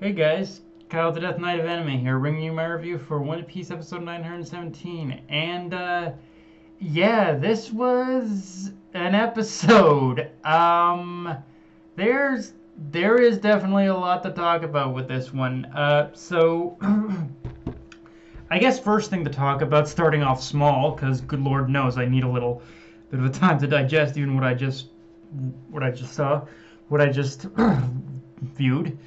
Hey guys, Kyle the Death Knight of Anime here, bringing you my review for One Piece episode 917. Yeah, this was an episode. There's there is definitely a lot to talk about with this one. I guess first thing to talk about, starting off small, because good Lord knows I need a little bit of a time to digest even what I just saw, what I just viewed.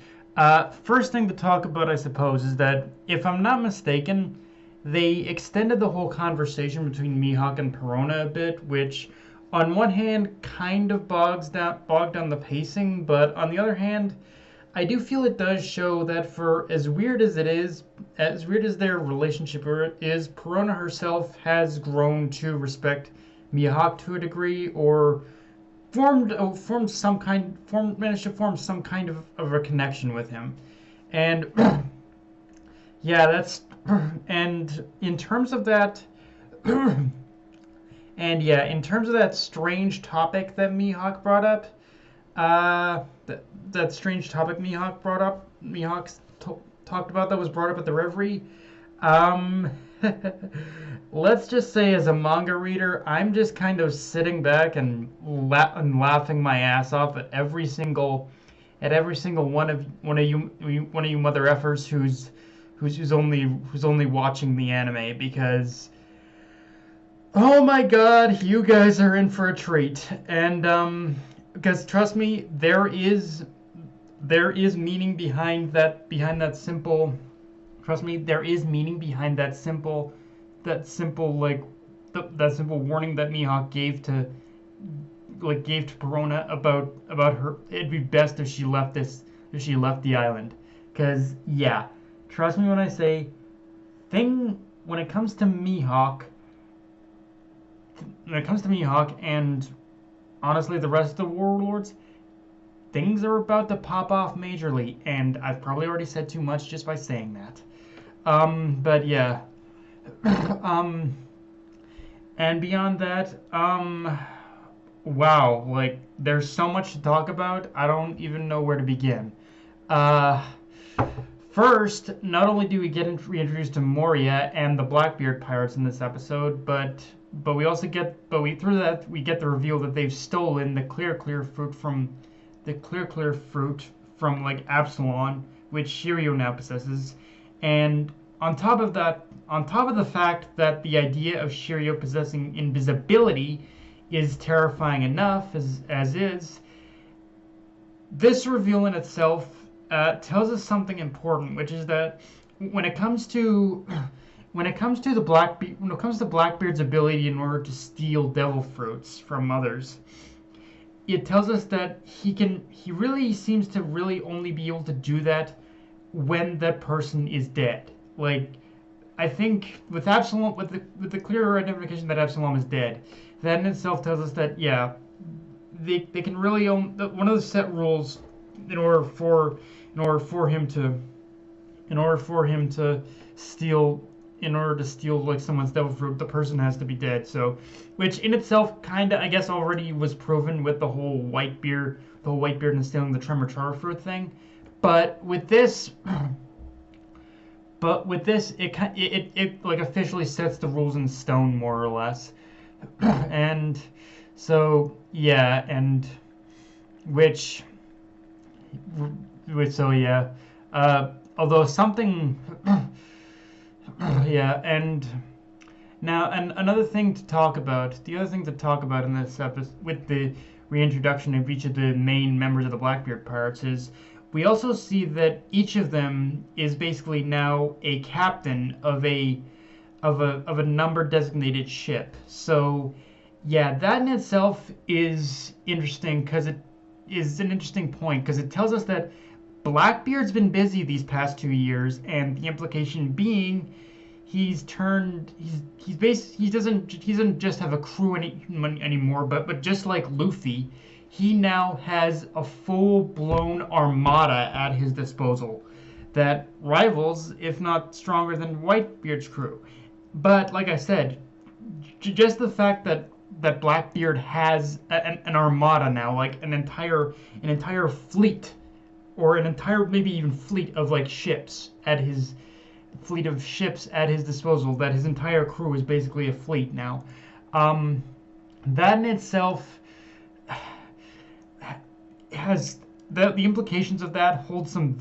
First thing to talk about, I suppose, is that if I'm not mistaken, they extended the whole conversation between Mihawk and Perona a bit, which, on one hand, kind of bogged down the pacing, but on the other hand, I do feel it does show that for as weird as it is, as weird as their relationship is, Perona herself has grown to respect Mihawk to a degree, or managed to form some kind of a connection with him. And yeah, that's and in terms of that in terms of that strange topic that Mihawk brought up, that strange topic Mihawk talked about, that was brought up at the Reverie. Um, let's just say, as a manga reader, I'm just kind of sitting back and laughing my ass off at every single one of you mother effers who's only watching the anime, because oh my god, you guys are in for a treat. And because trust me, there is meaning behind that simple. Trust me, there is meaning behind that simple that simple warning that Mihawk gave to Perona about her. It'd be best if she left the island. Cause yeah, trust me when I say, when it comes to Mihawk, and honestly the rest of the warlords, things are about to pop off majorly, and I've probably already said too much just by saying that. But yeah. And beyond that, wow, like, there's so much to talk about, I don't even know where to begin. Uh, First, not only do we get reintroduced to Moria and the Blackbeard pirates in this episode, but we also get, but we through that we get the reveal that they've stolen the clear fruit from like Absalon, which Shiryu now possesses. And on top of the fact that the idea of Shiryu possessing invisibility is terrifying enough as is, this reveal in itself tells us something important, which is that when it comes to Blackbeard's ability in order to steal devil fruits from others, it tells us that he really seems to really only be able to do that when that person is dead. Like, I think with Absalom, with the clear identification that Absalom is dead, that in itself tells us that yeah, they can really own one of the set rules in order for him to steal like someone's devil fruit, the person has to be dead. So, which in itself kind of, I guess, already was proven with the whole Whitebeard and stealing the Tremor Char fruit thing. But with this, it like officially sets the rules in stone, more or less. And so yeah, and which so yeah, although something yeah. And now, and another thing to talk about, the other thing to talk about in this episode with the reintroduction of each of the main members of the Blackbeard pirates, is we also see that each of them is basically now a captain of a number designated ship. So yeah, that in itself is interesting, because it is an interesting point, because it tells us that Blackbeard's been busy these past 2 years, and the implication being he doesn't just have a crew anymore, but just like Luffy, he now has a full-blown armada at his disposal that rivals, if not stronger than, Whitebeard's crew. But like I said, just the fact that Blackbeard has an armada now, like an entire fleet, or an entire maybe even fleet of like ships at his disposal. That his entire crew is basically a fleet now. That in itself has the implications of that hold some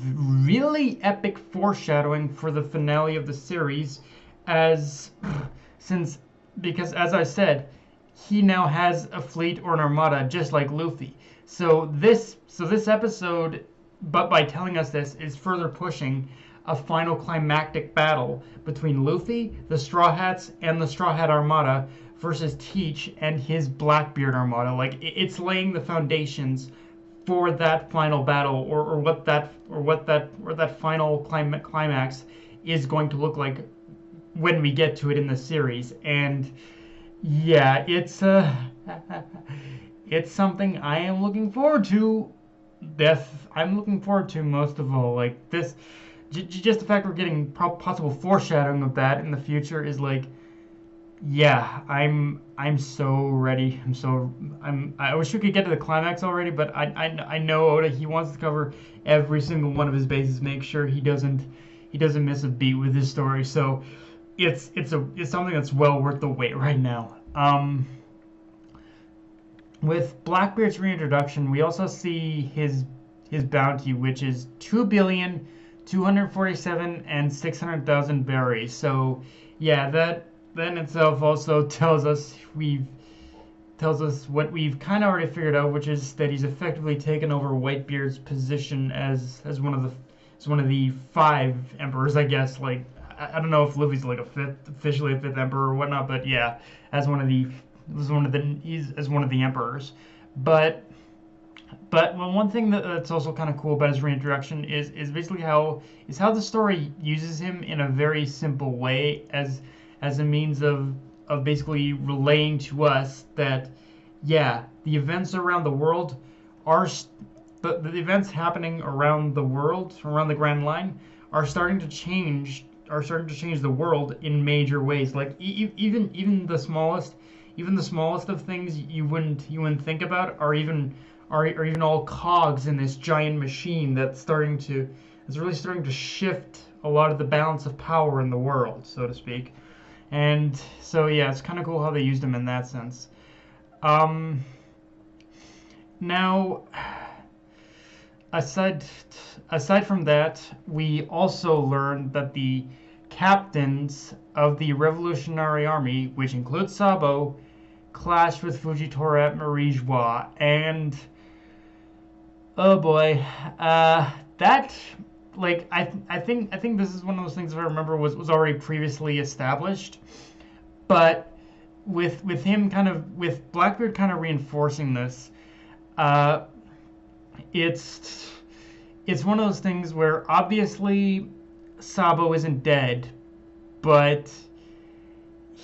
really epic foreshadowing for the finale of the series, as since because as I said, he now has a fleet or an armada just like Luffy. So this episode, but by telling us this, is further pushing a final climactic battle between Luffy, the Straw Hats, and the Straw Hat Armada versus Teach and his Blackbeard Armada. Like it's laying the foundations for that final battle, or what that final climax is going to look like when we get to it in the series. And yeah, it's something I am looking forward to. I'm looking forward to most of all. Like this, just the fact we're getting possible foreshadowing of that in the future is like, yeah, I'm so ready. I wish we could get to the climax already, but I know Oda, he wants to cover every single one of his bases, make sure he doesn't miss a beat with his story. So it's something that's well worth the wait right now. With Blackbeard's reintroduction, we also see his bounty, which is 2,247,600,000 berries. So yeah, that in itself also tells us what we've kind of already figured out, which is that he's effectively taken over Whitebeard's position as one of the 5 emperors, I guess. Like I don't know if Luffy's like officially a 5th emperor or whatnot, but yeah, as one of the emperors. But one thing that's also kind of cool about his reintroduction is basically how the story uses him in a very simple way as a means of basically relaying to us that, yeah, the events around the world the events happening around the world, around the Grand Line, are starting to change the world in major ways. Like even the smallest of things you wouldn't think about are even all cogs in this giant machine that's really starting to shift a lot of the balance of power in the world, so to speak. And so yeah, it's kind of cool how they used him in that sense. Now, aside from that, we also learned that the captains of the Revolutionary Army, which includes Sabo, clashed with Fujitora at Marijois, and oh boy, that, like, I think this is one of those things, if I remember, was already previously established, but with Blackbeard kind of reinforcing this, it's one of those things where obviously Sabo isn't dead, but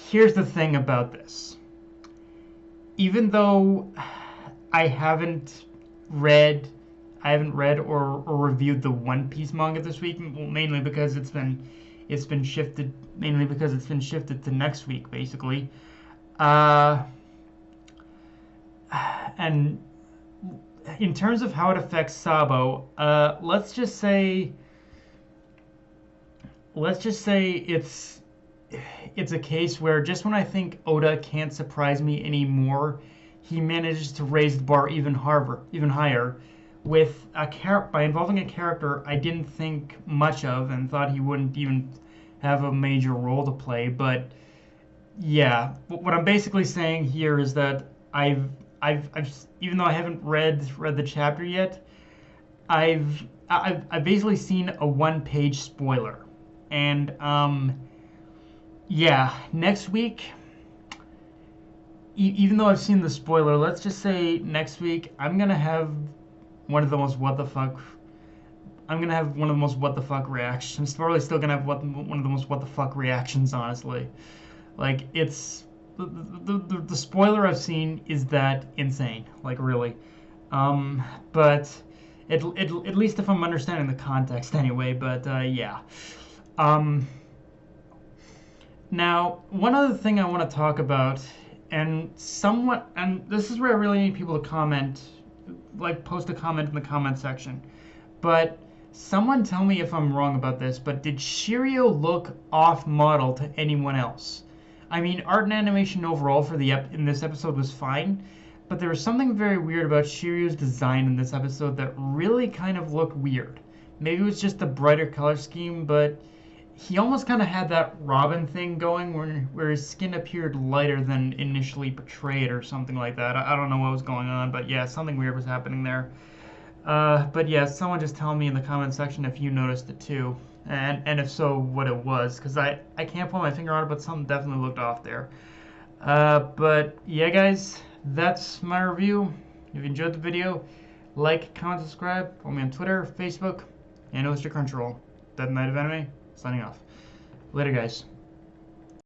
here's the thing about this. Even though I haven't read or reviewed the One Piece manga this week, mainly because it's been shifted to next week, basically. And in terms of how it affects Sabo, let's just say it's a case where just when I think Oda can't surprise me anymore, he manages to raise the bar even higher with by involving a character I didn't think much of and thought he wouldn't even have a major role to play. But yeah, what I'm basically saying here is that I've even though I haven't read the chapter yet, I've basically seen a 1-page spoiler, and yeah, next week, even though I've seen the spoiler, let's just say next week I'm gonna have one of the most what the fuck reactions. I'm probably still gonna have one of the most what the fuck reactions, honestly. Like, it's the spoiler I've seen is that insane, like, really. But at least if I'm understanding the context anyway. But yeah. Now, one other thing I want to talk about, and this is where I really need people to comment, like post a comment in the comment section. But someone tell me if I'm wrong about this, but did Shiryu look off-model to anyone else? I mean, art and animation overall for in this episode was fine, but there was something very weird about Shiryu's design in this episode that really kind of looked weird. Maybe it was just the brighter color scheme, but he almost kind of had that Robin thing going where his skin appeared lighter than initially portrayed or something like that. I don't know what was going on, but yeah, something weird was happening there. But yeah, someone just tell me in the comment section if you noticed it too, and if so, what it was, because I can't put my finger on it, but something definitely looked off there. But yeah, guys, that's my review. If you enjoyed the video, like, comment, subscribe. Follow me on Twitter, Facebook, and Mr. Crunchyroll. Dead Night of Anime, signing off. Later, guys.